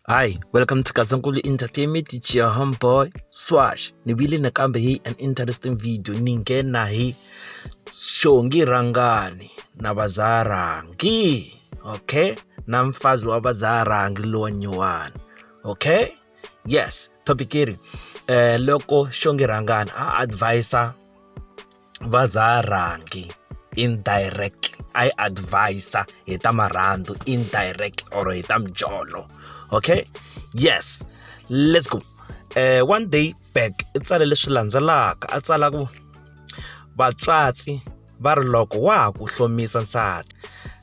Hi, welcome to Kazanguli Entertainment. It's your homeboy Swash. Nibili nakambe hii an interesting video ningena hii Xongi Rhangani na Vazaya Rhangi. Okay? Na mfazi wa Vazaya Rhangi lowa nyuwana. Okay? Yes, topic hili. Loko Xongi Rhangani advisor Vazaya Rhangi indirectly. I advisor hita marando indirect or hita Mjolo. Okay, yes, let's go. One day back itsale leswi landzelaka a tsala ku vatswatsi va ri loko wa ha ku hlomisa nsati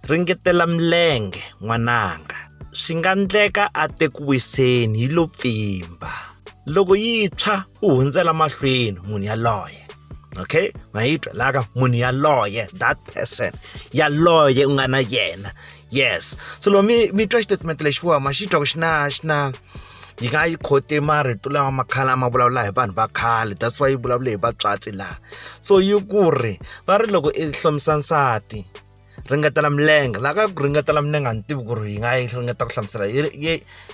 ringetela milenge n'wananga swi nga ndleka a tekuwiseni hi lo pfimba loko yi tshwa u hundzela mahlweni munhu yaloye. Okay, mayitwa laka munhu yaloye, that person yaloye u nga na yena. Yes, so lo mi twa statement lexi wa maxitwa ku xina yi nga yi khote marito lama makhala ma vulavula hi vanhu va khale, that's why yi vulavula hi vatswatsi la. So yi ku ri va ri loko i hlomisa nsati ringetela milenge laka ku ringetela milenge a ni tivi ku ri yi nga yi ringeta ku hlamusela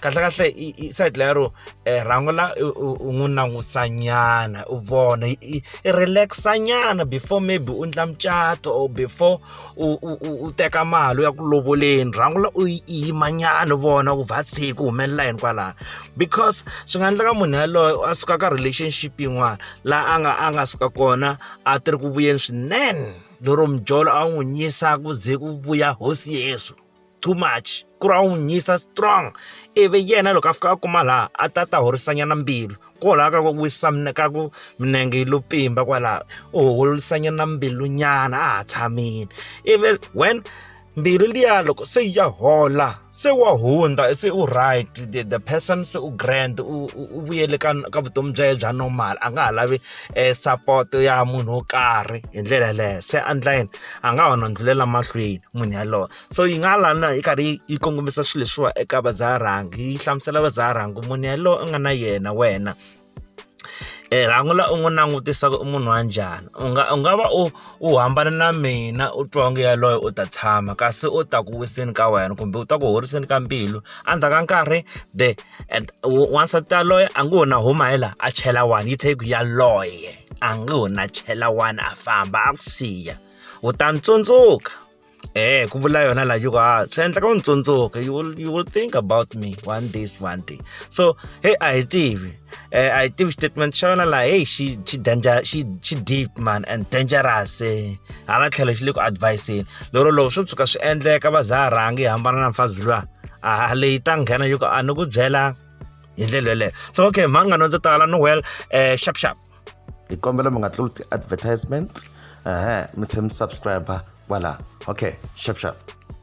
kahle i side lero rhangola u n'wi langusanyana u vona i relaxanyana before maybe u ndla mucato or before u teka mali ya ku lovoleni rhangola u yimanyana u vona ku vatsi ku humelela yini kwala because swi nga endleka munhu yaloyo a suka ka relationship yin'wana la a nga suka kona a tiri ku vuyeni swinene loro Mjolo a n'wi nyisa ku ze ku vuya hosi Yesu too much ku ra n'wi nyisa strong ivi yena loko a fika a kuma laha a ta horisanyana mbilu kola ka ku wisa ka ku minenge lo pimba kwala u horisanyana mbilu nyana a ha tshamini ivi when mbilu liya loko se ya hola se wa hundza se u right the person se u grand u vuyele ka vutomi bya normal a nga ha lavi support ya munhu wo karhi hi ndlela leyo se andla yini a nga ha ndlulela mahlweni munhu yaloyo. So yi nga lana yi karhi yi kongomisa swilo leswiwa eka Vazaya Rhangi yi hlamusela Vazaya Rhangi munhu yaloyo u nga na yena wena rhangola u n'wi langutisa ku munhu wa njhani u nga va u hambana na mina u twa onge yaloyo u ta tshama kasi u ta ku wiseni ka wena kumbe u ta ku horiseni ka mbilu endzhaku ka nkarhi wansati yaloye a ngo ho na huma hela a chela wani yi theki yaloye a ngo ho na chela wani a famba a ku siya u ta tsundzuka ku vula yona la you swi endla ka ntsundzuka you will think about me one day. So hey I tivi statement xa yona la hey she deep man and dangerous hala tlhelo xi le ku adviseni loko swo tshuka swi endleka Vazaya Rhangi hambana na mfazi luya leyi ta nghena yuko a ni ku byela hi ndlela leyo. So okay manga no tala no well sharp hi kombela mi nga tluli ti advertisement mi tshemi subscriber voilà okay sharp